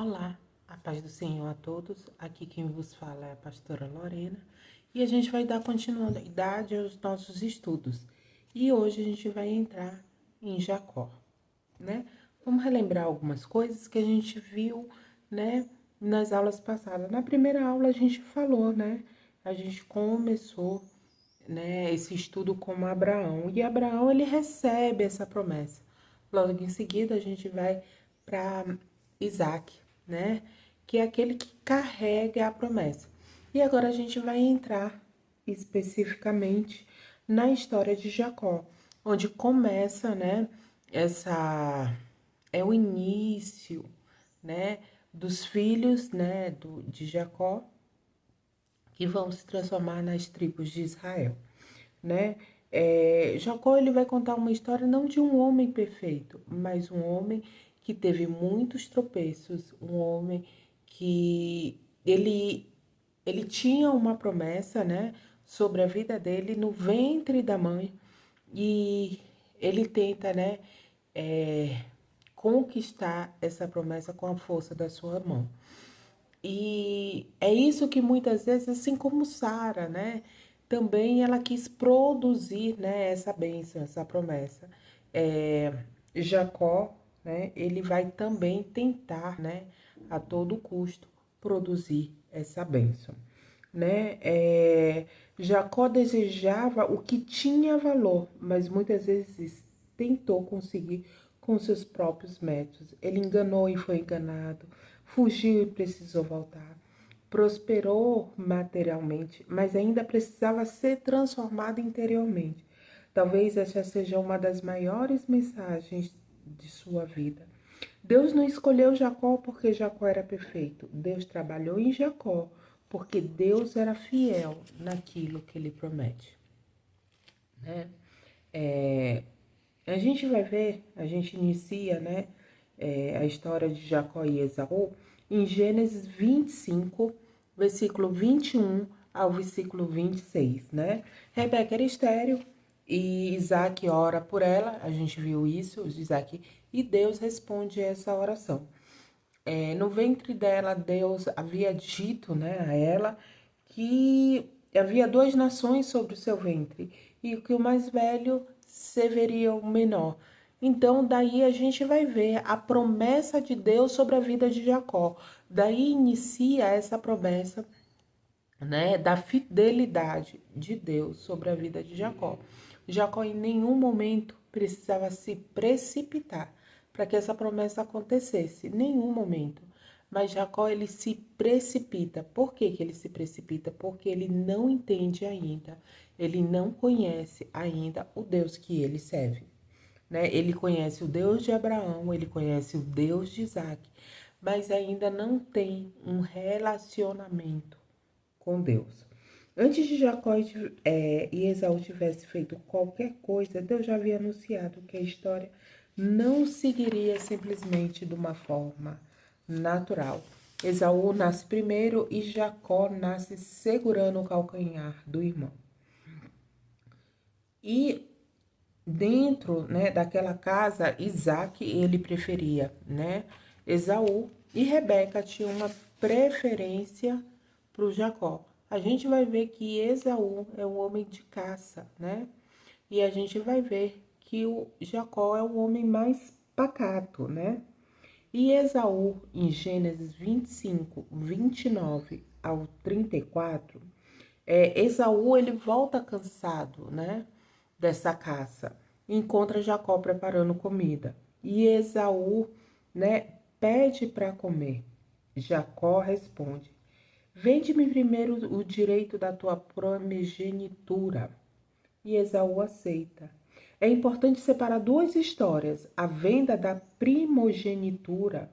Olá, a paz do Senhor a todos. Aqui quem vos fala é a pastora Lorena e a gente vai dar continuidade aos nossos estudos. E hoje a gente vai entrar em Jacó, né? Vamos relembrar algumas coisas que a gente viu, né, nas aulas passadas. Na primeira aula a gente falou, né? A gente começou, né, esse estudo com Abraão e Abraão ele recebe essa promessa. Logo em seguida a gente vai para Isaac, né, que é aquele que carrega a promessa. E agora a gente vai entrar especificamente na história de Jacó, onde começa, né, essa é o início, né, dos filhos, né, de Jacó que vão se transformar nas tribos de Israel, né? Jacó ele vai contar uma história não de um homem perfeito, mas um homem que teve muitos tropeços, um homem que ele tinha uma promessa, né, sobre a vida dele no ventre da mãe e ele tenta, né, conquistar essa promessa com a força da sua mão. E é isso que muitas vezes, assim como Sara, né? Também ela quis produzir, né, essa bênção, essa promessa. Jacó, né? Ele vai também tentar, né, a todo custo, produzir essa bênção, né? Jacó desejava o que tinha valor, mas muitas vezes tentou conseguir com seus próprios métodos. Ele enganou e foi enganado, fugiu e precisou voltar. Prosperou materialmente, mas ainda precisava ser transformado interiormente. Talvez essa seja uma das maiores mensagens de sua vida. Deus não escolheu Jacó porque Jacó era perfeito. Deus trabalhou em Jacó porque Deus era fiel naquilo que ele promete, né? A gente vai ver, a gente inicia, né, a história de Jacó e Esaú em Gênesis 25, versículo 21 ao versículo 26, né? Rebeca era estéril e Isaac ora por ela, a gente viu isso, Isaac, e Deus responde essa oração. No ventre dela, Deus havia dito, né, a ela que havia duas nações sobre o seu ventre e que o mais velho seria o menor. Então, daí a gente vai ver a promessa de Deus sobre a vida de Jacó. Daí inicia essa promessa, né, da fidelidade de Deus sobre a vida de Jacó. Jacó em nenhum momento precisava se precipitar para que essa promessa acontecesse, nenhum momento. Mas Jacó ele se precipita. Por que que ele se precipita? Porque ele não entende ainda, ele não conhece ainda o Deus que ele serve, né? Ele conhece o Deus de Abraão, ele conhece o Deus de Isaac, mas ainda não tem um relacionamento com Deus. Antes de Jacó e Esaú tivesse feito qualquer coisa, Deus já havia anunciado que a história não seguiria simplesmente de uma forma natural. Esaú nasce primeiro e Jacó nasce segurando o calcanhar do irmão. E dentro, né, daquela casa, Isaac, ele preferia, né, Esaú e Rebeca tinha uma preferência para o Jacó. A gente vai ver que Esaú é um homem de caça, né? E a gente vai ver que o Jacó é um homem mais pacato, né? E Esaú, em Gênesis 25, 29 ao 34, Esaú ele volta cansado, né, dessa caça. Encontra Jacó preparando comida. E Esaú, né, pede para comer. Jacó responde: Vende-me primeiro o direito da tua primogenitura. E Esaú aceita. É importante separar duas histórias: a venda da primogenitura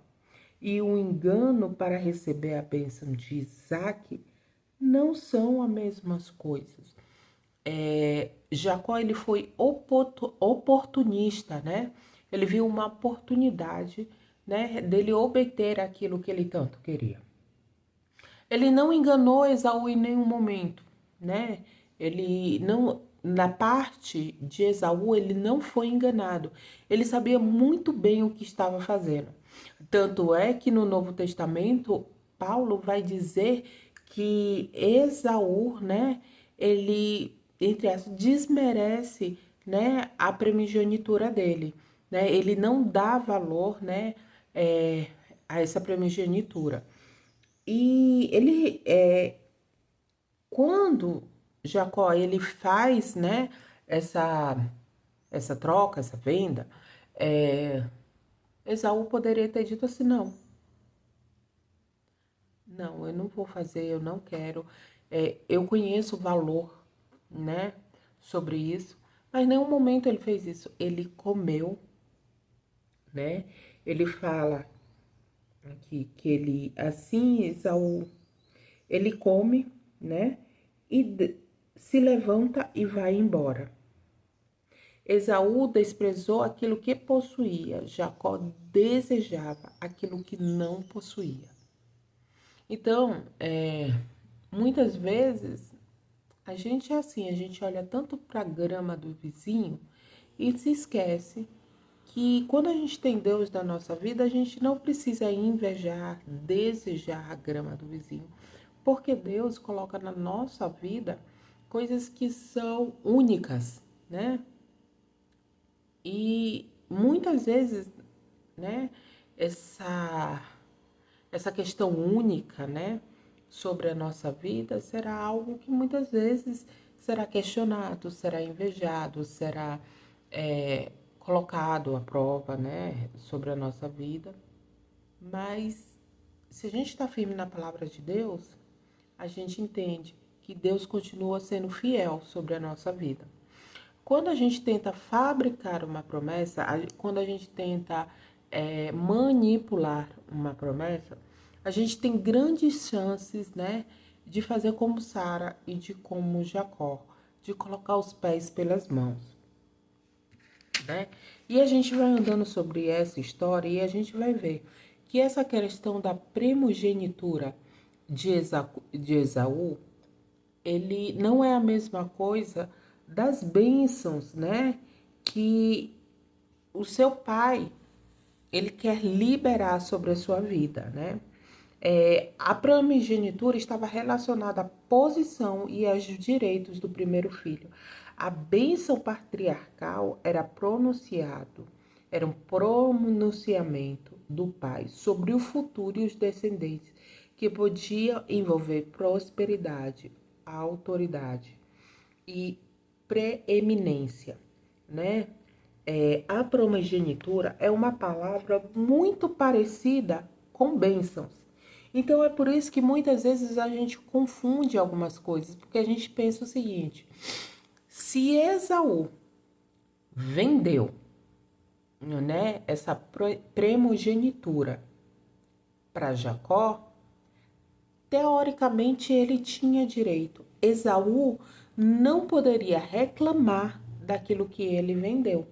e o engano para receber a bênção de Isaac não são as mesmas coisas. Jacó ele foi oportunista, né? Ele viu uma oportunidade, né, dele obter aquilo que ele tanto queria. Ele não enganou Esaú em nenhum momento, né? Ele não, na parte de Esaú, ele não foi enganado. Ele sabia muito bem o que estava fazendo. Tanto é que no Novo Testamento, Paulo vai dizer que Esaú, né, ele, entre aspas, desmerece, né, a primogenitura dele, né, ele não dá valor, né, a essa primogenitura. E ele, quando Jacó, ele faz, né, essa, essa troca, essa venda, Esaú poderia ter dito assim, não, eu não vou fazer, eu não quero. Eu conheço o valor, né, sobre isso, mas em nenhum momento ele fez isso. Ele comeu, né? Ele fala aqui que ele, assim, Esaú, ele come, né? E se levanta e vai embora. Esaú desprezou aquilo que possuía, Jacó desejava aquilo que não possuía. Então, muitas vezes a gente é assim, a gente olha tanto para a grama do vizinho e se esquece que quando a gente tem Deus na nossa vida, a gente não precisa invejar, desejar a grama do vizinho, porque Deus coloca na nossa vida coisas que são únicas, né? E muitas vezes, né, essa essa questão única, né, sobre a nossa vida será algo que muitas vezes será questionado, será invejado, será colocado à prova, né, sobre a nossa vida. Mas se a gente está firme na palavra de Deus, a gente entende que Deus continua sendo fiel sobre a nossa vida. Quando a gente tenta fabricar uma promessa, quando a gente tenta manipular uma promessa, a gente tem grandes chances, né, de fazer como Sara e de como Jacó, de colocar os pés pelas mãos, né? E a gente vai andando sobre essa história e a gente vai ver que essa questão da primogenitura de Esaú, ele não é a mesma coisa das bênçãos, né? Que o seu pai, ele quer liberar sobre a sua vida, né? A primogenitura estava relacionada à posição e aos direitos do primeiro filho. A bênção patriarcal era um pronunciamento do pai sobre o futuro e os descendentes, que podia envolver prosperidade, autoridade e preeminência, né? A primogenitura é uma palavra muito parecida com bênçãos. Então é por isso que muitas vezes a gente confunde algumas coisas, porque a gente pensa o seguinte: se Esaú vendeu, né, essa primogenitura para Jacó, teoricamente ele tinha direito. Esaú não poderia reclamar daquilo que ele vendeu.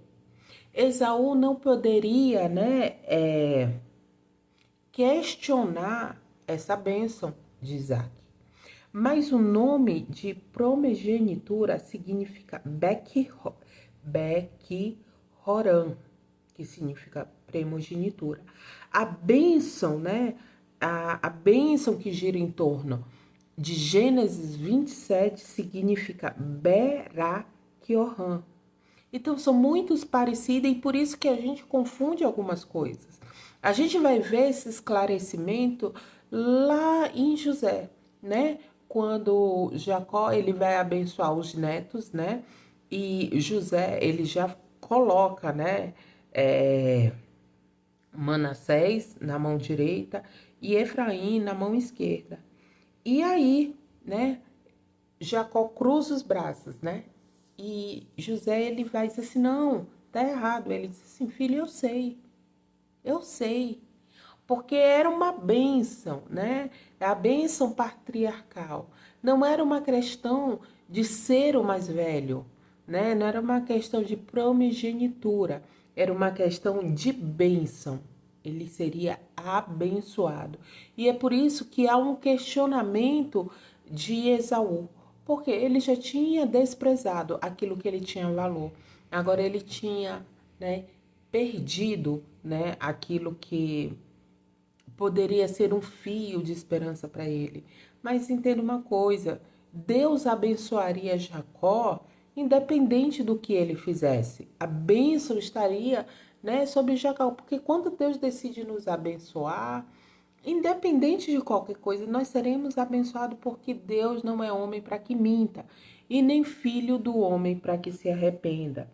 Esaú não poderia, né, questionar essa bênção de Isaac. Mas o nome de primogenitura significa Bek-Horan, que significa primogenitura. A bênção, né? A bênção que gira em torno de Gênesis 27 significa Berak-Horan. Então, são muito parecidas e por isso que a gente confunde algumas coisas. A gente vai ver esse esclarecimento lá em José, né? Quando Jacó, ele vai abençoar os netos, né? E José, ele já coloca, né? Manassés na mão direita e Efraim na mão esquerda. E aí, né? Jacó cruza os braços, né? E José, ele vai dizer assim, não, tá errado. Ele diz assim, filho, eu sei. Porque era uma bênção, né? A bênção patriarcal. Não era uma questão de ser o mais velho, né? Não era uma questão de primogenitura. Era uma questão de bênção. Ele seria abençoado. E é por isso que há um questionamento de Esaú, porque ele já tinha desprezado aquilo que ele tinha valor. Agora ele tinha, né, perdido, né, aquilo que poderia ser um fio de esperança para ele. Mas entenda uma coisa, Deus abençoaria Jacó independente do que ele fizesse. A bênção estaria, né, sobre Jacó, porque quando Deus decide nos abençoar, independente de qualquer coisa, nós seremos abençoados porque Deus não é homem para que minta e nem filho do homem para que se arrependa.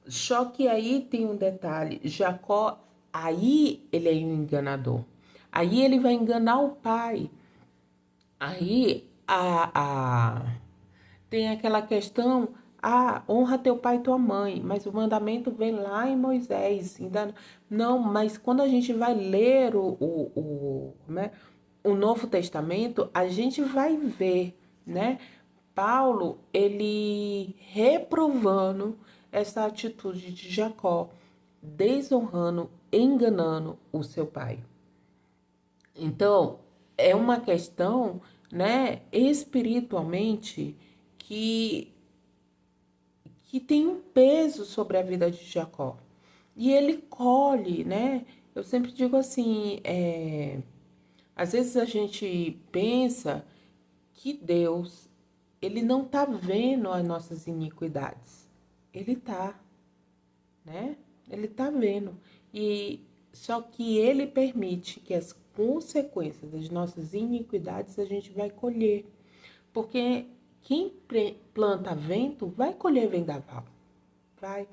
Só que aí tem um detalhe, Jacó, aí ele é um enganador. Aí ele vai enganar o pai. Aí tem aquela questão, honra teu pai e tua mãe, mas o mandamento vem lá em Moisés. Ainda não, mas quando a gente vai ler o Novo Testamento, a gente vai ver, né? Paulo, ele reprovando essa atitude de Jacó, desonrando, enganando o seu pai. Então, é uma questão, né, espiritualmente que tem um peso sobre a vida de Jacó. E ele colhe, né? Eu sempre digo assim, às vezes a gente pensa que Deus, ele não tá vendo as nossas iniquidades. Ele tá, né? Ele tá vendo. E só que ele permite que as consequências das nossas iniquidades a gente vai colher. Porque quem planta vento vai colher vendaval. Vai.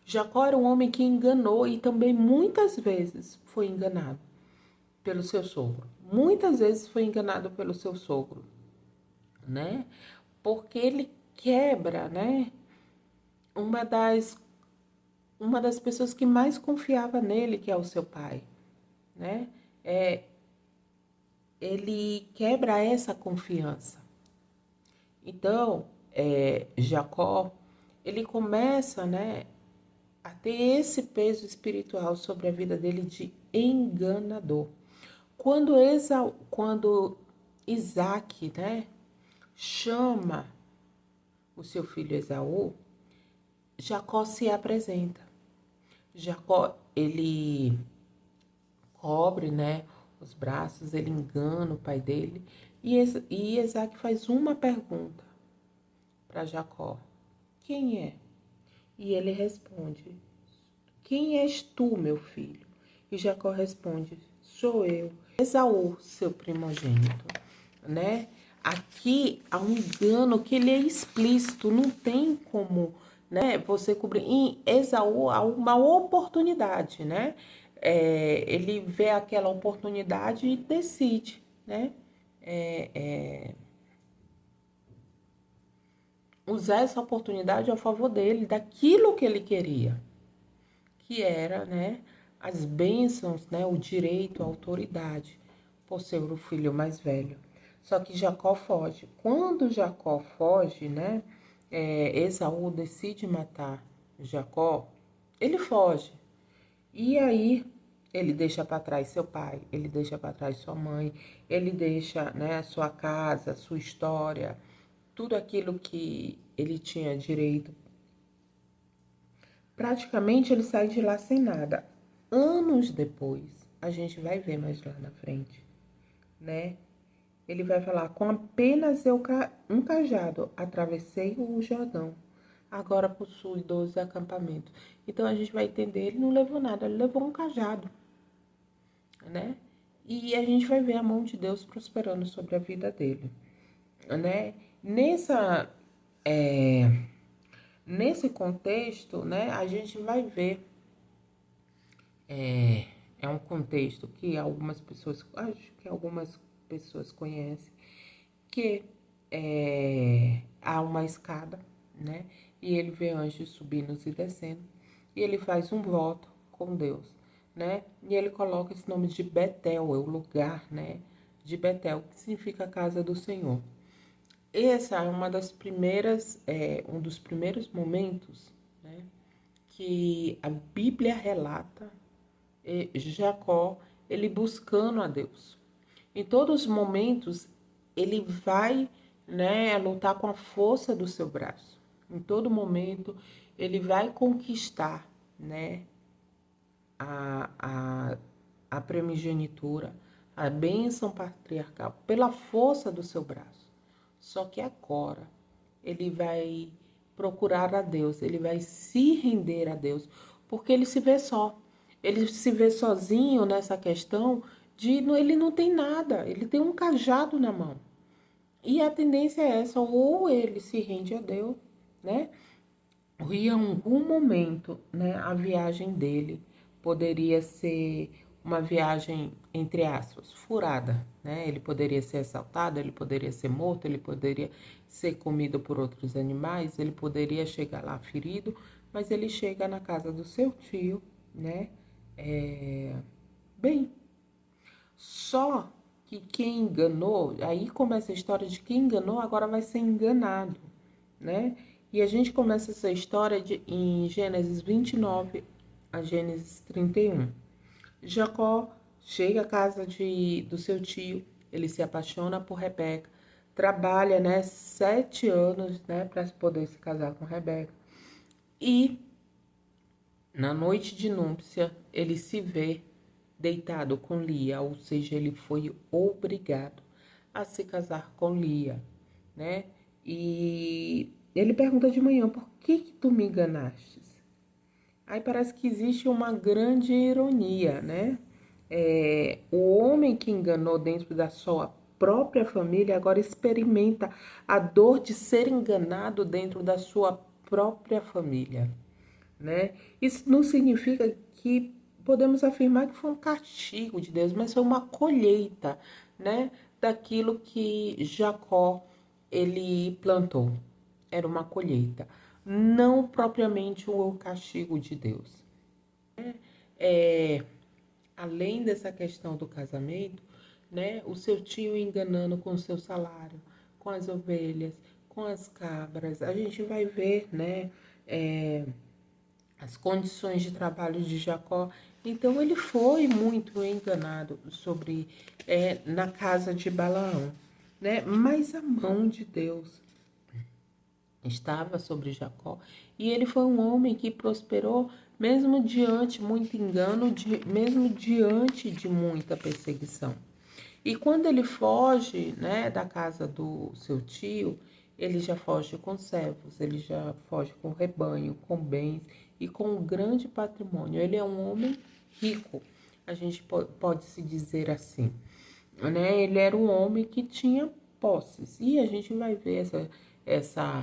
Jacó era um homem que enganou e também muitas vezes foi enganado pelo seu sogro. Muitas vezes foi enganado pelo seu sogro, né? Porque ele quebra, né? Uma das pessoas que mais confiava nele, que é o seu pai, né? Ele quebra essa confiança. Então, Jacó, ele começa, né, a ter esse peso espiritual sobre a vida dele de enganador. Quando Isaac, né, chama o seu filho Esaú, Jacó se apresenta. Jacó, ele cobre, né, os braços, ele engana o pai dele. E Isaac faz uma pergunta para Jacó: quem é? E ele responde: quem és tu, meu filho? E Jacó responde: sou eu, Esaú, seu primogênito, né? Aqui há um engano que ele é explícito, não tem como, né, você cobrir. Em Esaú há uma oportunidade, né? Ele vê aquela oportunidade e decide, né? Usar essa oportunidade a favor dele, daquilo que ele queria, que era, né, as bênçãos, né, o direito, a autoridade, por ser o filho mais velho. Só que Jacó foge. Quando Jacó foge, né, Esaú decide matar Jacó, ele foge. E aí ele deixa para trás seu pai, ele deixa para trás sua mãe, ele deixa, né, sua casa, sua história, tudo aquilo que ele tinha direito. Praticamente ele sai de lá sem nada. Anos depois, a gente vai ver mais lá na frente, né? Ele vai falar: com apenas um cajado, atravessei o Jordão. Agora possui 12 acampamentos. Então a gente vai entender, ele não levou nada, ele levou um cajado, né? E a gente vai ver a mão de Deus prosperando sobre a vida dele, né? Nesse contexto, né, a gente vai ver, é um contexto que acho que algumas pessoas conhecem, que há uma escada, né, e ele vê anjos subindo e descendo, e ele faz um voto com Deus, né, e ele coloca esse nome de Betel, é o lugar, né, de Betel, que significa casa do Senhor. Essa é uma das primeiras, um dos primeiros momentos, né, que a Bíblia relata Jacó, ele buscando a Deus. Em todos os momentos, ele vai, né, lutar com a força do seu braço. Em todo momento, ele vai conquistar, né, a, a, a primogenitura, a bênção patriarcal, pela força do seu braço. Só que agora ele vai procurar a Deus, ele vai se render a Deus, porque ele se vê só. Ele se vê sozinho nessa questão de ele não tem nada, ele tem um cajado na mão. E a tendência é essa, ou ele se rende a Deus, né? Ou em algum momento, né, a viagem dele poderia ser uma viagem, entre aspas, furada, né? Ele poderia ser assaltado, ele poderia ser morto, ele poderia ser comido por outros animais, ele poderia chegar lá ferido, mas ele chega na casa do seu tio, né? Bem, só que quem enganou, aí começa a história de quem enganou agora vai ser enganado, né? E a gente começa essa história em Gênesis 29 a Gênesis 31. Jacó chega à casa do seu tio, ele se apaixona por Rebeca, trabalha, né, 7 anos, né, para poder se casar com Rebeca. E na noite de núpcia, ele se vê deitado com Lia, ou seja, ele foi obrigado a se casar com Lia, né? E ele pergunta de manhã, por que tu me enganaste? Aí parece que existe uma grande ironia, né? O homem que enganou dentro da sua própria família agora experimenta a dor de ser enganado dentro da sua própria família, né? Isso não significa que podemos afirmar que foi um castigo de Deus, mas foi uma colheita, né, daquilo que Jacó ele plantou. Era uma colheita, não propriamente o castigo de Deus. É, além dessa questão do casamento, né, o seu tio enganando com o seu salário, com as ovelhas, com as cabras, a gente vai ver, né, as condições de trabalho de Jacó. Então ele foi muito enganado na casa de Balaão, né? Mas a mão de Deus estava sobre Jacó e ele foi um homem que prosperou mesmo diante muito engano, mesmo diante de muita perseguição. E quando ele foge, né, da casa do seu tio, ele já foge com servos, ele já foge com rebanho, com bens e com um grande patrimônio. Ele é um homem rico, a gente pode se dizer assim, né? Ele era um homem que tinha posses. E a gente vai ver essa,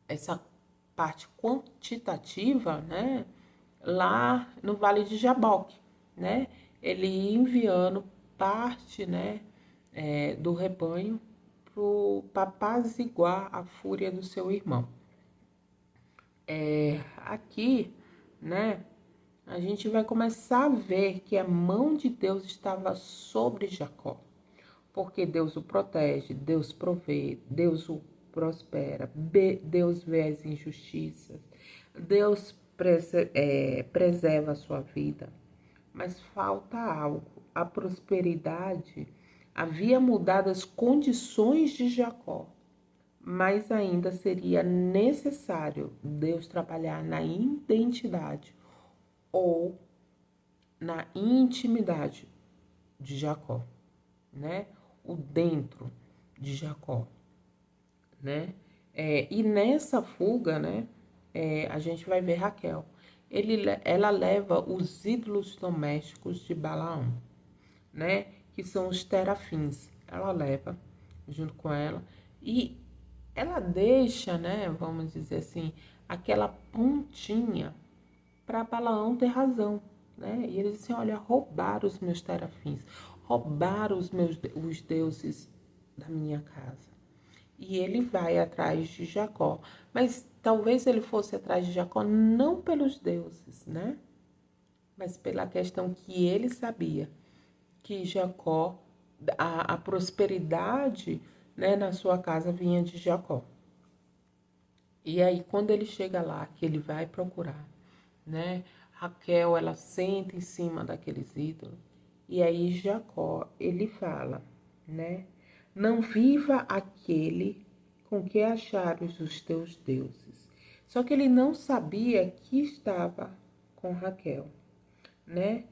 essa parte quantitativa, né? Lá no Vale de Jaboque, né? Ele enviando parte, né, do rebanho para apaziguar a fúria do seu irmão. Aqui, né, a gente vai começar a ver que a mão de Deus estava sobre Jacó, porque Deus o protege, Deus provê, Deus o prospera, Deus vê as injustiças, Deus preserva a sua vida. Mas falta algo. A prosperidade havia mudado as condições de Jacó, mas ainda seria necessário Deus trabalhar na identidade ou na intimidade de Jacó, né? O dentro de Jacó, né? E nessa fuga, né? A gente vai ver Raquel. Ela leva os ídolos domésticos de Balaão, né? Que são os terafins. Ela leva junto com ela e ela deixa, né? Vamos dizer assim, aquela pontinha para Balaão ter razão, né? E ele disse: olha, roubaram os meus terafins, roubaram os deuses da minha casa. E ele vai atrás de Jacó. Mas talvez ele fosse atrás de Jacó não pelos deuses, né? Mas pela questão que ele sabia que Jacó, a prosperidade, né, na sua casa vinha de Jacó. E aí, quando ele chega lá, que ele vai procurar, né? Raquel, ela senta em cima daqueles ídolos. E aí Jacó, ele fala, né? Não viva aquele com que achares os teus deuses. Só que ele não sabia que estava com Raquel, né?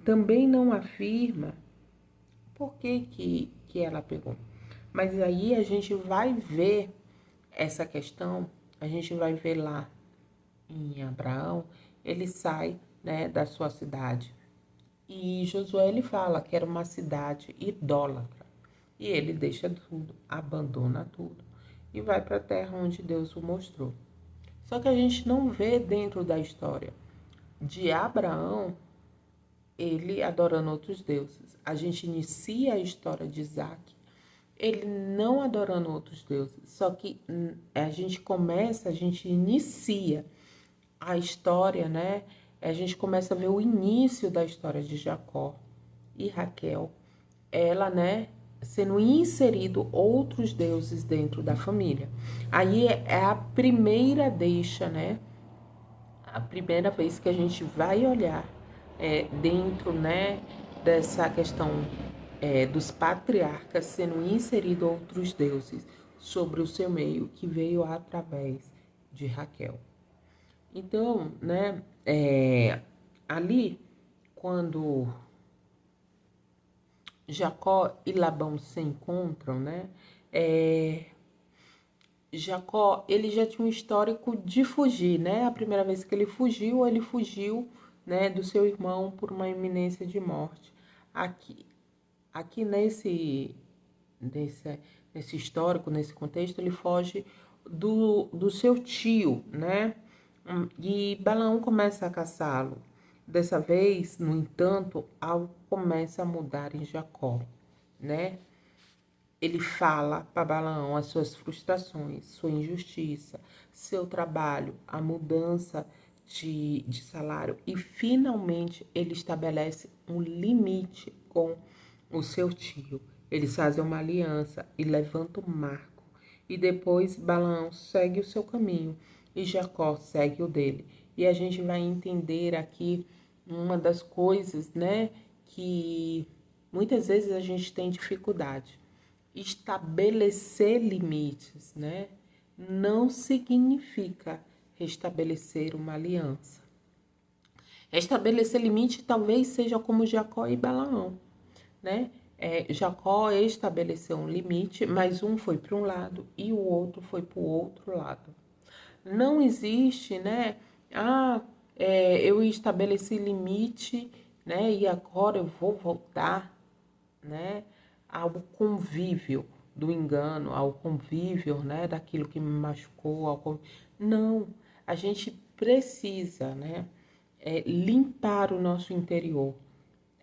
Também não afirma por que ela pegou. Mas aí a gente vai ver essa questão, a gente vai ver lá em Abraão, ele sai, né, da sua cidade. E Josué, ele fala que era uma cidade idólatra. E ele deixa tudo, abandona tudo e vai para a terra onde Deus o mostrou. Só que a gente não vê dentro da história de Abraão ele adorando outros deuses. A gente inicia a história de Isaac, ele não adorando outros deuses. Só que a gente inicia a história, né? A gente começa a ver o início da história de Jacó e Raquel. Ela, né, sendo inserido outros deuses dentro da família. Aí é a primeira deixa, né? A primeira vez que a gente vai olhar dentro, né, dessa questão dos patriarcas sendo inserido outros deuses sobre o seu meio, que veio através de Raquel. Então, né, ali, quando Jacó e Labão se encontram, né, Jacó, ele já tinha um histórico de fugir, né? A primeira vez que ele fugiu, né, do seu irmão por uma iminência de morte. Aqui nesse histórico, nesse contexto, ele foge do seu tio, né? E Balaão começa a caçá-lo. Dessa vez, no entanto, algo começa a mudar em Jacó, né? Ele fala para Balaão as suas frustrações, sua injustiça, seu trabalho, a mudança de salário e finalmente ele estabelece um limite com o seu tio. Eles fazem uma aliança e levantam um marco. E depois Balaão segue o seu caminho e Jacó segue o dele. E a gente vai entender aqui uma das coisas, né, que muitas vezes a gente tem dificuldade. Estabelecer limites, né, não significa restabelecer uma aliança. Estabelecer limite talvez seja como Jacó e Balaão, né? Jacó estabeleceu um limite, mas um foi para um lado e o outro foi para o outro lado. Não existe, né? Eu estabeleci limite, né? E agora eu vou voltar, né, ao convívio do engano, ao convívio, né, daquilo que me machucou. Não, a gente precisa, né, limpar o nosso interior.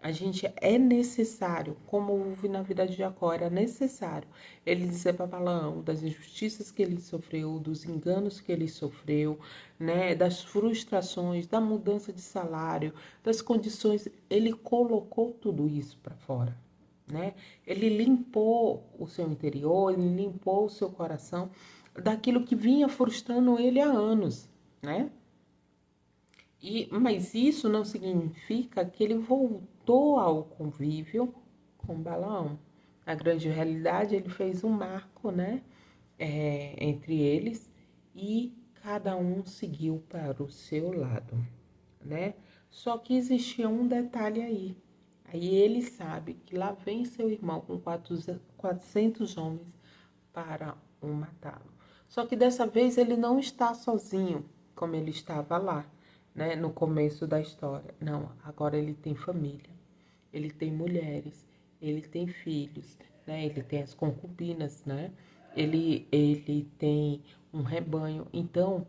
A gente é necessário, como houve na vida de Jacó, era necessário ele dizer para Balaão das injustiças que ele sofreu, dos enganos que ele sofreu, né, das frustrações, da mudança de salário, das condições. Ele colocou tudo isso para fora, né? Ele limpou o seu interior, ele limpou o seu coração daquilo que vinha frustrando ele há anos, né? Mas isso não significa que ele voltou ao convívio com Balaão. Na grande realidade, ele fez um marco, né, entre eles e cada um seguiu para o seu lado, né? Só que existia um detalhe aí. Aí ele sabe que lá vem seu irmão com 400 homens para o matá-lo. Só que dessa vez ele não está sozinho, como ele estava lá, né, no começo da história. Não, agora ele tem família, ele tem mulheres, ele tem filhos, né, ele tem as concubinas, né, ele tem um rebanho. Então,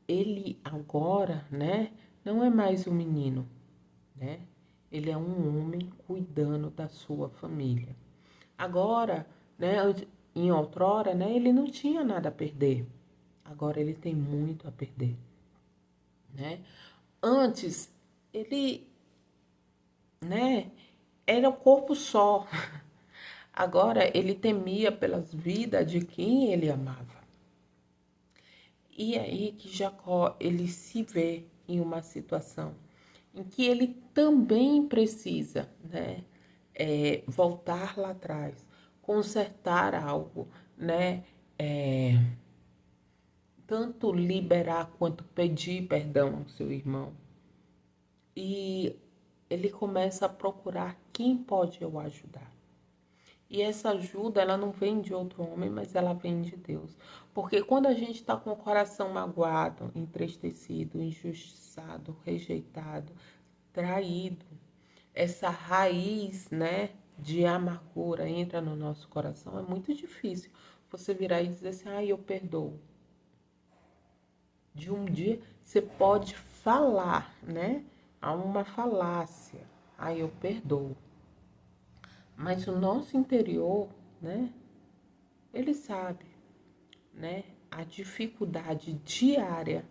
ele agora, né, não é mais um menino, né? Ele é um homem cuidando da sua família. Agora, né, em outrora, né, ele não tinha nada a perder. Agora ele tem muito a perder, né? Antes, ele, né, era o corpo só. Agora ele temia pelas vidas de quem ele amava. E é aí que Jacó, ele se vê em uma situação em que ele também precisa, né, voltar lá atrás, consertar algo, né, tanto liberar quanto pedir perdão ao seu irmão. E ele começa a procurar quem pode eu ajudar. E essa ajuda, ela não vem de outro homem, mas ela vem de Deus. Porque quando a gente está com o coração magoado, entristecido, injustiçado, rejeitado, traído, essa raiz, né, de amargura entra no nosso coração, é muito difícil você virar e dizer assim, eu perdoo. De um dia, você pode falar, né, há uma falácia, eu perdoo. Mas o nosso interior, né, ele sabe, né, a dificuldade diária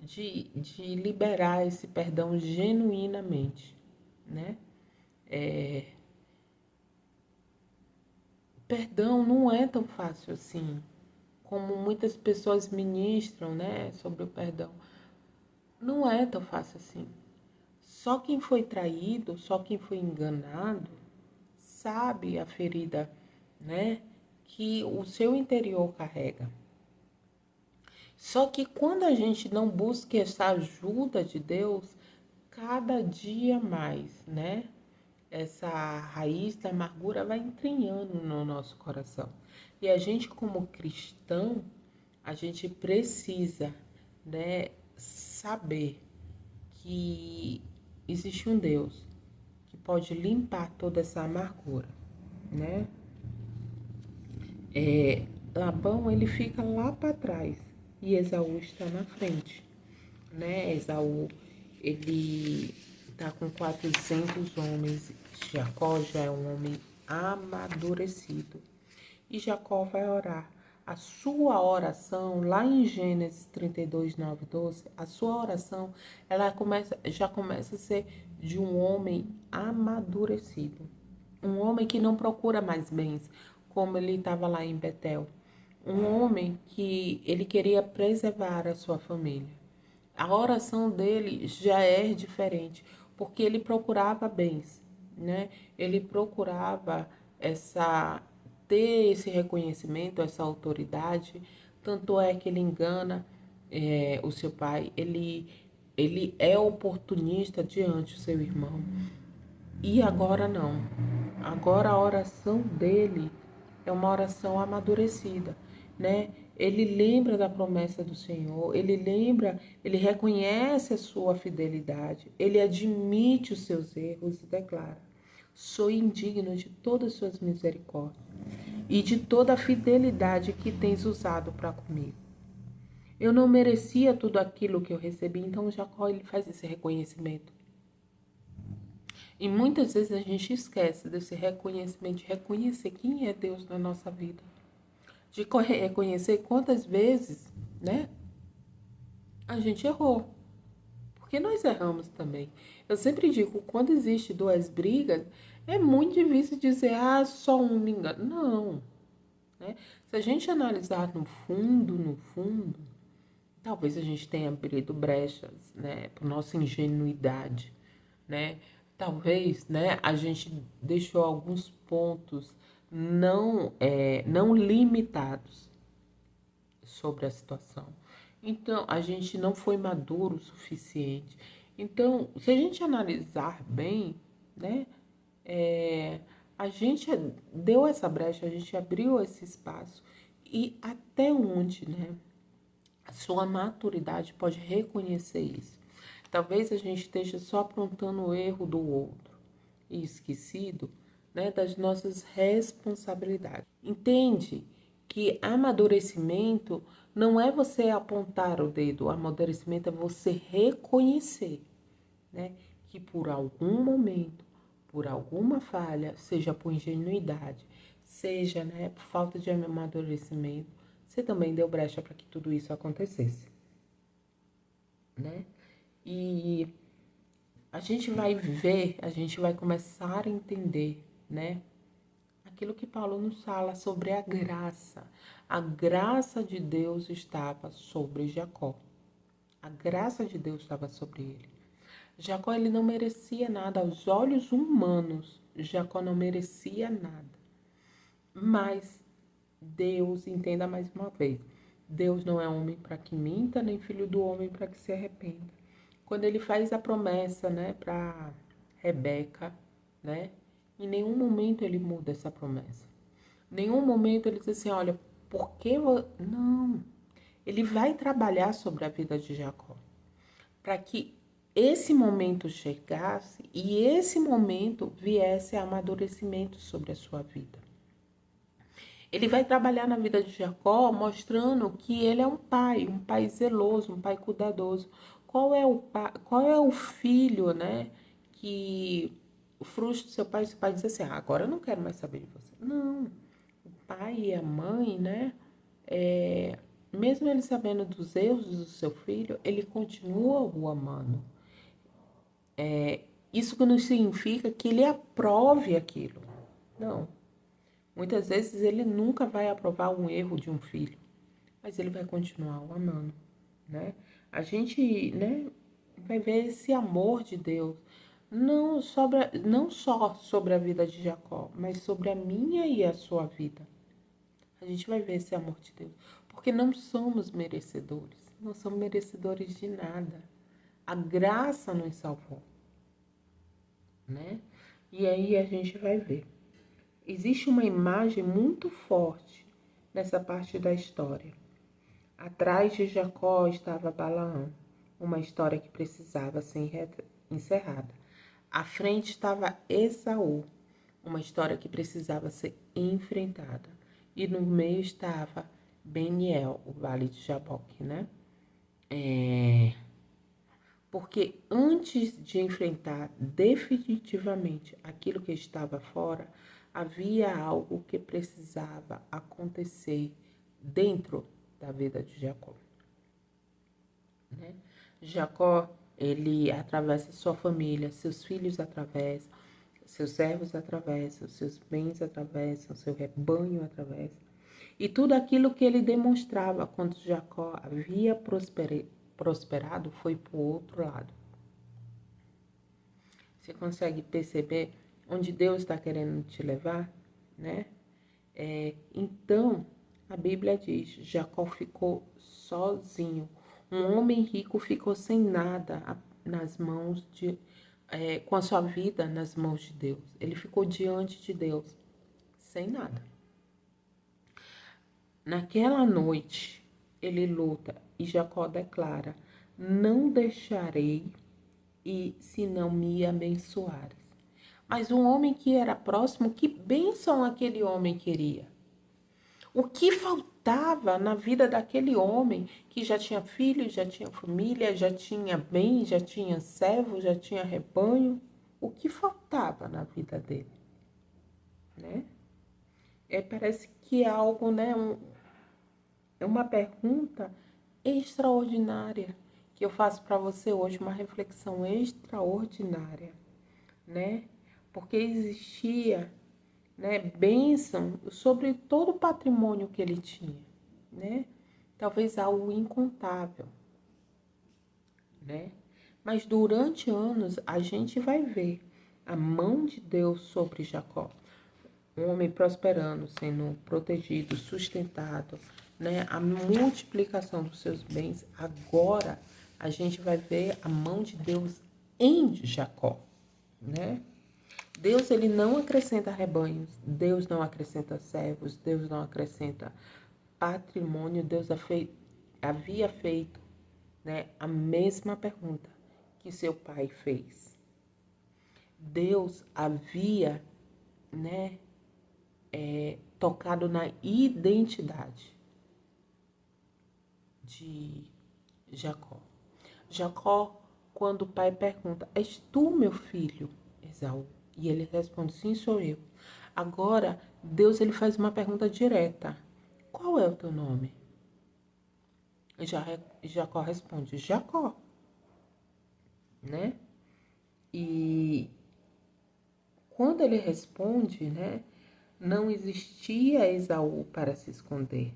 de liberar esse perdão genuinamente, né? Perdão não é tão fácil assim, como muitas pessoas ministram, né, sobre o perdão. Não é tão fácil assim. Só quem foi traído, só quem foi enganado, sabe a ferida, né, que o seu interior carrega. Só que quando a gente não busca essa ajuda de Deus, cada dia mais, né, essa raiz da amargura vai entranhando no nosso coração. E a gente, como cristão, a gente precisa, né, saber que existe um Deus que pode limpar toda essa amargura, né? Labão, ele fica lá para trás e Esaú está na frente, né? Esaú, ele está com 400 homens, Jacó já é um homem amadurecido. E Jacó vai orar. A sua oração, lá em Gênesis 32, 9, 12, a sua oração, já começa a ser de um homem amadurecido. Um homem que não procura mais bens, como ele estava lá em Betel. Um homem que ele queria preservar a sua família. A oração dele já é diferente, porque ele procurava bens, né? Ele procurava ter esse reconhecimento, essa autoridade. Tanto é que ele engana o seu pai, ele é oportunista diante do seu irmão. E agora não. Agora a oração dele é uma oração amadurecida, né? Ele lembra da promessa do Senhor, ele reconhece a sua fidelidade, ele admite os seus erros e declara: sou indigno de todas as suas misericórdias e de toda a fidelidade que tens usado para comigo. Eu não merecia tudo aquilo que eu recebi, então Jacó ele faz esse reconhecimento. E muitas vezes a gente esquece desse reconhecimento, de reconhecer quem é Deus na nossa vida. De reconhecer quantas vezes, né, a gente errou. Porque nós erramos também. Eu sempre digo, quando existe duas brigas, é muito difícil dizer, só um me engana. Não. Né? Se a gente analisar no fundo, talvez a gente tenha abrido brechas, né, por nossa ingenuidade, né? Talvez, né, a gente deixou alguns pontos não limitados sobre a situação. Então, a gente não foi maduro o suficiente. Então, se a gente analisar bem, né, a gente deu essa brecha, a gente abriu esse espaço e até onde, né, a sua maturidade pode reconhecer isso. Talvez a gente esteja só apontando o erro do outro e esquecido, né, das nossas responsabilidades. Entende que amadurecimento não é você apontar o dedo, o amadurecimento é você reconhecer, né, que por algum momento, por alguma falha, seja por ingenuidade, seja, né, por falta de amadurecimento, você também deu brecha para que tudo isso acontecesse, né? E a gente vai ver, a gente vai começar a entender, né? Aquilo que Paulo nos fala sobre a graça. A graça de Deus estava sobre Jacó. A graça de Deus estava sobre ele. Jacó, ele não merecia nada aos olhos humanos. Jacó não merecia nada. Mas Deus, entenda mais uma vez, Deus não é homem para que minta, nem filho do homem para que se arrependa. Quando ele faz a promessa, né, para Rebeca, né, em nenhum momento ele muda essa promessa. Em nenhum momento ele diz assim, olha, por que... Não, ele vai trabalhar sobre a vida de Jacó, para que esse momento chegasse e esse momento viesse a amadurecimento sobre a sua vida. Ele vai trabalhar na vida de Jacó, mostrando que ele é um pai zeloso, um pai cuidadoso. Qual é o filho, né, que frustra o seu pai diz assim, agora eu não quero mais saber de você. Não, o pai e a mãe, né, mesmo ele sabendo dos erros do seu filho, ele continua o amando. Isso não significa que ele aprove aquilo. Não. Muitas vezes ele nunca vai aprovar um erro de um filho, mas ele vai continuar o amando, né? A gente, né, vai ver esse amor de Deus, não só sobre a vida de Jacó, mas sobre a minha e a sua vida. A gente vai ver esse amor de Deus, porque não somos merecedores, não somos merecedores de nada. A graça nos salvou, né? E aí a gente vai ver. Existe uma imagem muito forte nessa parte da história. Atrás de Jacó estava Balaão, uma história que precisava ser encerrada. À frente estava Esaú, uma história que precisava ser enfrentada. E no meio estava Beniel, o vale de Jaboque, né? Porque antes de enfrentar definitivamente aquilo que estava fora, havia algo que precisava acontecer dentro da vida de Jacó, né? Jacó, ele atravessa sua família, seus filhos atravessam, seus servos atravessam, seus bens atravessam, seu rebanho atravessa. E tudo aquilo que ele demonstrava quando Jacó havia prosperado foi para o outro lado. Você consegue perceber onde Deus está querendo te levar, né? Então, a Bíblia diz, Jacó ficou sozinho. Um homem rico ficou sem nada nas mãos com a sua vida nas mãos de Deus. Ele ficou diante de Deus, sem nada. Naquela noite, ele luta e Jacó declara, não deixarei e se não me abençoares. Mas um homem que era próximo, que bênção aquele homem queria? O que faltava na vida daquele homem que já tinha filhos, já tinha família, já tinha bem, já tinha servo, já tinha rebanho? O que faltava na vida dele, né? Parece que é algo, né? É uma pergunta extraordinária que eu faço para você hoje, uma reflexão extraordinária, né? Porque existia, né, bênção sobre todo o patrimônio que ele tinha, né? Talvez algo incontável, né? Mas durante anos a gente vai ver a mão de Deus sobre Jacó. Um homem prosperando, sendo protegido, sustentado, né? A multiplicação dos seus bens. Agora a gente vai ver a mão de Deus em Jacó, né? Deus, ele não acrescenta rebanhos, Deus não acrescenta servos, Deus não acrescenta patrimônio. Deus havia feito, né, a mesma pergunta que seu pai fez. Deus havia, né, tocado na identidade de Jacó. Jacó, quando o pai pergunta, és tu meu filho, Esaú? E ele responde, sim, sou eu. Agora, Deus, ele faz uma pergunta direta. Qual é o teu nome? Jacó responde, Jacó, né? E quando ele responde, né? Não existia Esaú para se esconder.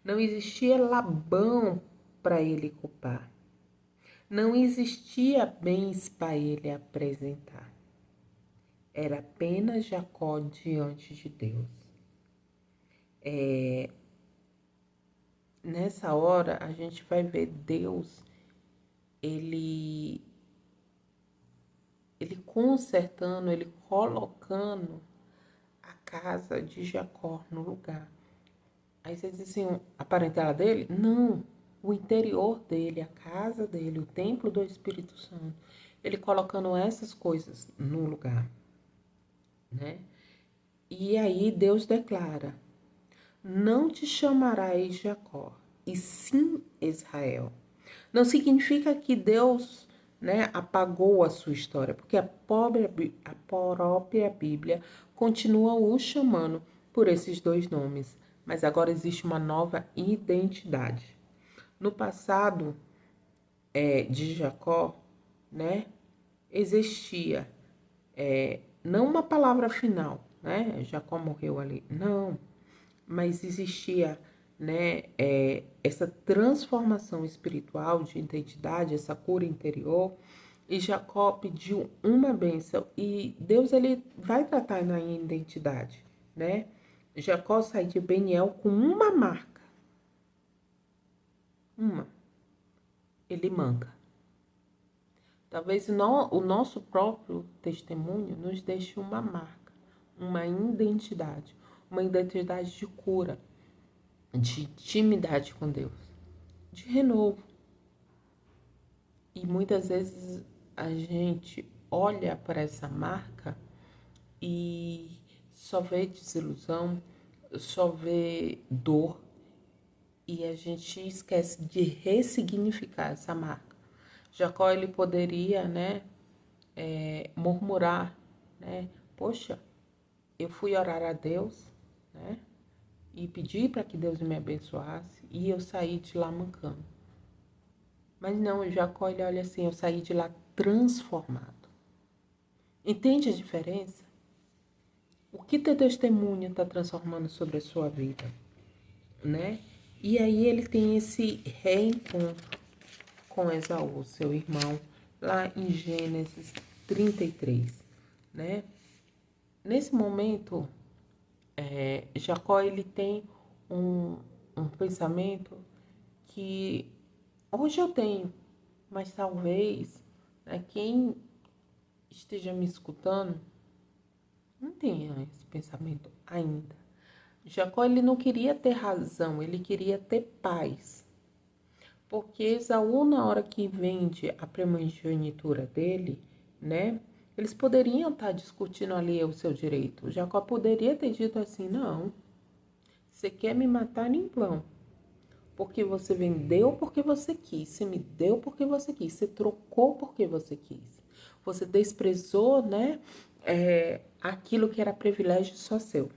Não existia Labão para ele culpar. Não existia bens para ele apresentar. Era apenas Jacó diante de Deus. nessa hora a gente vai ver Deus, ele consertando, ele colocando a casa de Jacó no lugar. Aí vocês dizem assim, a parentela dele? Não, o interior dele, a casa dele, o templo do Espírito Santo. Ele colocando essas coisas no lugar, né? E aí Deus declara: não te chamarás Jacó, e sim Israel. Não significa que Deus, né, apagou a sua história, porque a própria Bíblia continua o chamando por esses dois nomes, mas agora existe uma nova identidade. No passado de Jacó, né, existia não uma palavra final, né? Jacó morreu ali, não, mas existia, né, essa transformação espiritual de identidade, essa cura interior, e Jacó pediu uma bênção, e Deus, ele vai tratar na identidade, né? Jacó sai de Peniel com uma marca, ele manca. Talvez o nosso próprio testemunho nos deixe uma marca, uma identidade de cura, de intimidade com Deus, de renovo. E muitas vezes a gente olha para essa marca e só vê desilusão, só vê dor, e a gente esquece de ressignificar essa marca. Jacó, ele poderia, né, murmurar, né? Poxa, eu fui orar a Deus, né? E pedi para que Deus me abençoasse, e eu saí de lá mancando. Mas não, Jacó, ele olha assim, eu saí de lá transformado. Entende a diferença? O que teu testemunho está transformando sobre a sua vida, né? E aí ele tem esse reencontro com Esaú, seu irmão, lá em Gênesis 33, né? Nesse momento, Jacó, ele tem um pensamento que hoje eu tenho, mas talvez, né, quem esteja me escutando não tenha esse pensamento ainda. Jacó, ele não queria ter razão, ele queria ter paz. Porque Esaú, na hora que vende a primogenitura dele, né? Eles poderiam estar discutindo ali o seu direito. Jacó poderia ter dito assim, não, você quer me matar em vão. Porque você vendeu porque você quis, você me deu porque você quis, você trocou porque você quis. Você desprezou, né, aquilo que era privilégio só seu.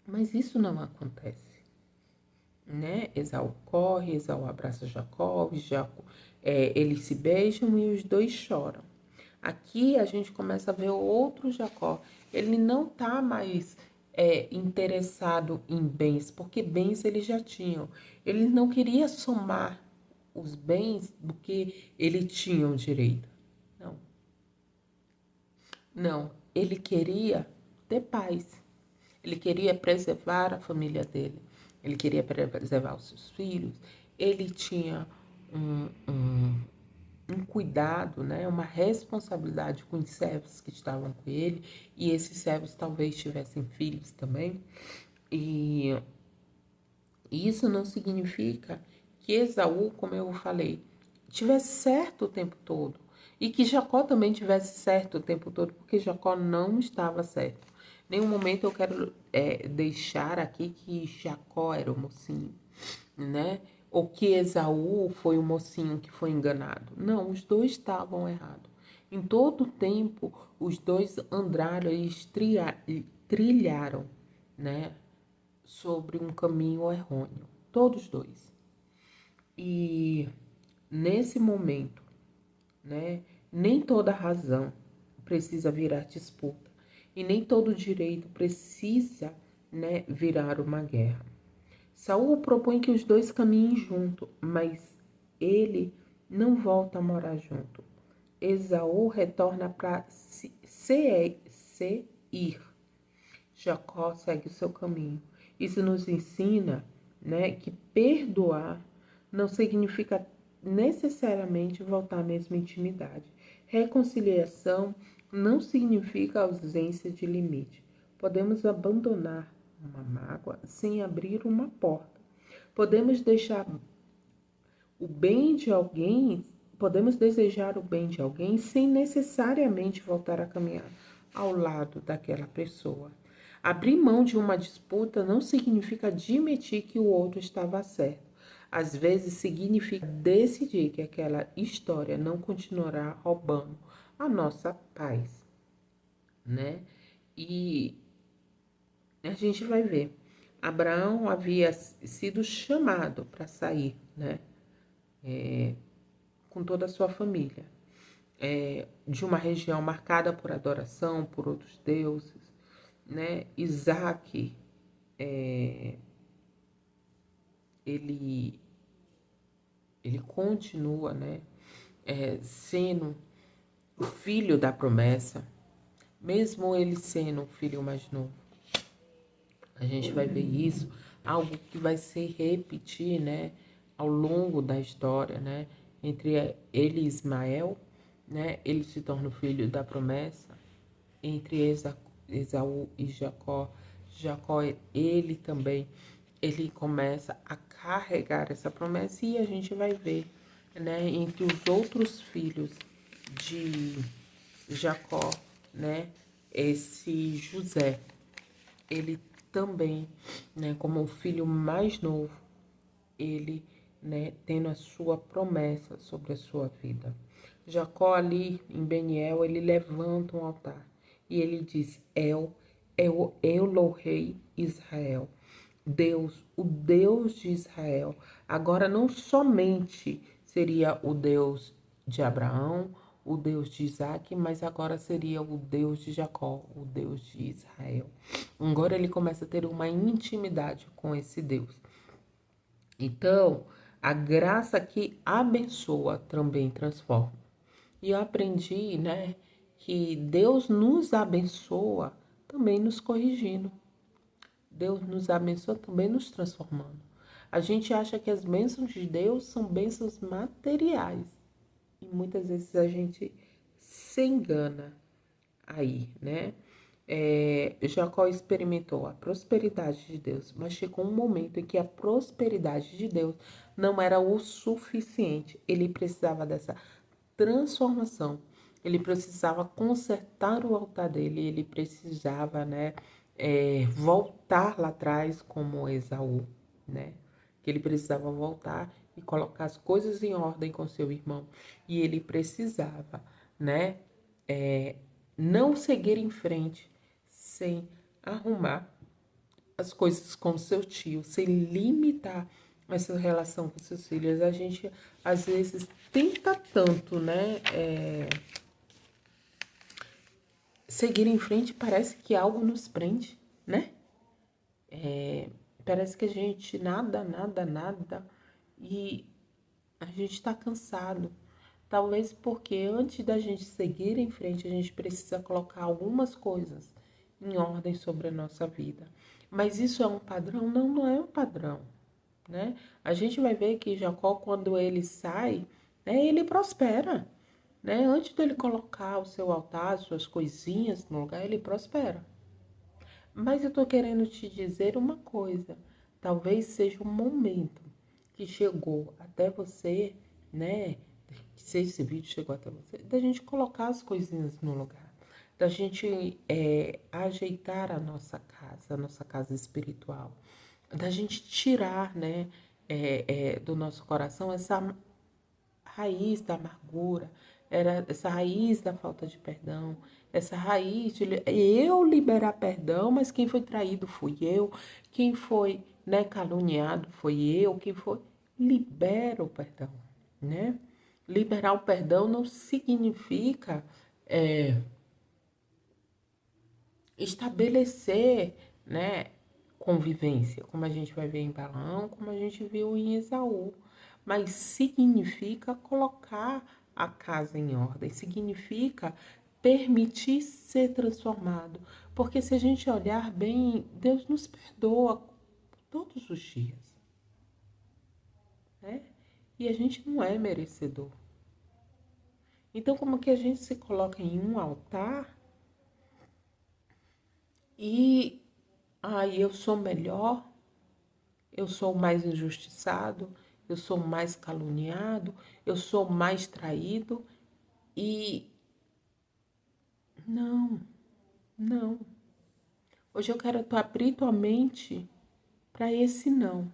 Mas isso não acontece, né? Esaú corre, Esaú abraça Jacó, eles se beijam e os dois choram. Aqui a gente começa a ver outro Jacó. Ele não tá mais interessado em bens, porque bens ele já tinham. Ele não queria somar os bens do que ele tinha o direito. Não. Não. Ele queria ter paz. Ele queria preservar a família dele. Ele queria preservar os seus filhos. Ele tinha um cuidado, né, uma responsabilidade com os servos que estavam com ele, e esses servos talvez tivessem filhos também. E isso não significa que Esaú, como eu falei, tivesse certo o tempo todo, e que Jacó também tivesse certo o tempo todo, porque Jacó não estava certo. Em nenhum momento eu quero deixar aqui que Jacó era o mocinho, né? Ou que Esaú foi o mocinho que foi enganado. Não, os dois estavam errados. Em todo o tempo, os dois andaram, eles trilharam, né, sobre um caminho errôneo. Todos dois. E nesse momento, né, nem toda razão precisa virar disputa. E nem todo direito precisa, né, virar uma guerra. Saul propõe que os dois caminhem junto, mas ele não volta a morar junto. Esaú retorna para Seir. Jacó segue o seu caminho. Isso nos ensina, né, que perdoar não significa necessariamente voltar à mesma intimidade. Reconciliação não significa ausência de limite. Podemos abandonar uma mágoa sem abrir uma porta. Podemos deixar o bem de alguém, podemos desejar o bem de alguém sem necessariamente voltar a caminhar ao lado daquela pessoa. Abrir mão de uma disputa não significa admitir que o outro estava certo. Às vezes significa decidir que aquela história não continuará roubando a nossa paz, né? E a gente vai ver. Abraão havia sido chamado para sair, né? Com toda a sua família, de uma região marcada por adoração, por outros deuses, né? Isaac, ele continua, né? Sendo o filho da promessa, mesmo ele sendo o filho mais novo. A gente vai ver isso, algo que vai se repetir, né, ao longo da história, né, entre ele e Ismael, né, ele se torna o filho da promessa, entre Esaú e Jacó, ele também, ele começa a carregar essa promessa e a gente vai ver, né, entre os outros filhos de Jacó, né, esse José, ele também, né, como o filho mais novo, ele, né, tendo a sua promessa sobre a sua vida. Jacó ali em Beniel, ele levanta um altar e ele diz: Elohei Israel, Deus, o Deus de Israel. Agora não somente seria o Deus de Abraão, o Deus de Isaac, mas agora seria o Deus de Jacó, o Deus de Israel. Agora ele começa a ter uma intimidade com esse Deus. Então, a graça que abençoa também transforma. E eu aprendi, né, que Deus nos abençoa também nos corrigindo. Deus nos abençoa também nos transformando. A gente acha que as bênçãos de Deus são bênçãos materiais. E muitas vezes a gente se engana aí, né? Jacó experimentou a prosperidade de Deus, mas chegou um momento em que a prosperidade de Deus não era o suficiente. Ele precisava dessa transformação. Ele precisava consertar o altar dele, ele precisava, né, voltar lá atrás como Esaú, né? Que ele precisava voltar e colocar as coisas em ordem com seu irmão. E ele precisava, né, não seguir em frente sem arrumar as coisas com seu tio, sem limitar essa relação com seus filhos. A gente, às vezes, tenta tanto, né, seguir em frente, parece que algo nos prende, né? Parece que a gente nada, e a gente tá cansado. Talvez porque antes da gente seguir em frente, a gente precisa colocar algumas coisas em ordem sobre a nossa vida. Mas isso é um padrão? Não, não é um padrão, né? A gente vai ver que Jacó, quando ele sai, né, ele prospera, né? Antes dele colocar o seu altar, suas coisinhas no lugar, ele prospera. Mas eu tô querendo te dizer uma coisa. Talvez seja um momento que chegou até você, né? Se esse vídeo chegou até você, da gente colocar as coisinhas no lugar, da gente ajeitar a nossa casa espiritual, da gente tirar, né, do nosso coração essa raiz da amargura, era essa raiz da falta de perdão, essa raiz de eu liberar perdão, mas quem foi traído fui eu, quem foi, né, caluniado foi eu, quem foi, libera o perdão, né? Liberar o perdão não significa estabelecer, né, convivência, como a gente vai ver em Balaão, como a gente viu em Esaú, mas significa colocar a casa em ordem, significa permitir ser transformado, porque se a gente olhar bem, Deus nos perdoa todos os dias, E a gente não é merecedor. Então, como que a gente se coloca em um altar e eu sou melhor, eu sou mais injustiçado, eu sou mais caluniado, eu sou mais traído e não, não. Hoje eu quero abrir tua mente para esse não.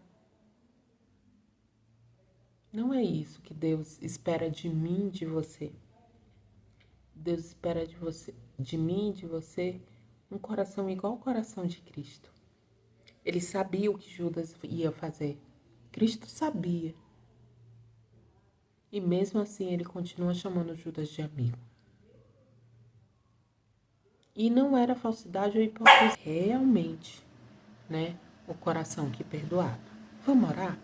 Não é isso que Deus espera de mim, de você. Deus espera de você, de mim, de você, um coração igual ao coração de Cristo. Ele sabia o que Judas ia fazer. Cristo sabia. E mesmo assim ele continua chamando Judas de amigo. E não era falsidade ou hipocrisia, realmente, né? O coração que perdoava. Vamos orar?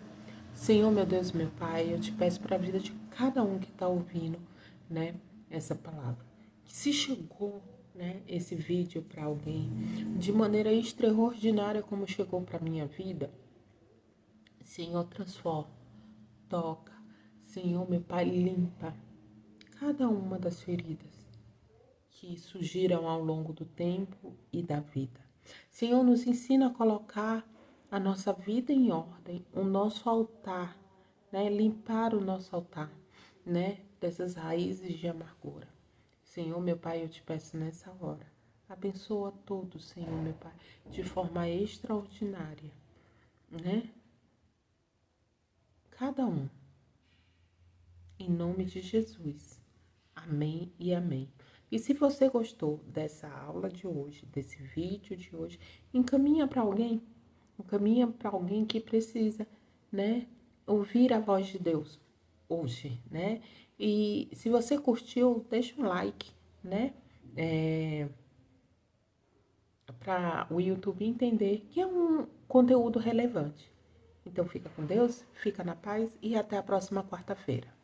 Senhor, meu Deus, meu Pai, eu te peço para a vida de cada um que está ouvindo, né? Essa palavra. Que se chegou, né? Esse vídeo para alguém de maneira extraordinária como chegou para minha vida, Senhor, transforma, toca. Senhor, meu Pai, limpa cada uma das feridas que surgiram ao longo do tempo e da vida. Senhor, nos ensina a colocar a nossa vida em ordem, o nosso altar, né? Limpar o nosso altar, né? Dessas raízes de amargura. Senhor, meu Pai, eu te peço nessa hora. Abençoa todos, Senhor, meu Pai, de forma extraordinária, né? Cada um. Em nome de Jesus. Amém e amém. E se você gostou dessa aula de hoje, desse vídeo de hoje, encaminha para alguém. Encaminha para alguém que precisa, né? Ouvir a voz de Deus hoje, né? E se você curtiu, deixa um like, né? Para o YouTube entender que é um conteúdo relevante. Então fica com Deus, fica na paz e até a próxima quarta-feira.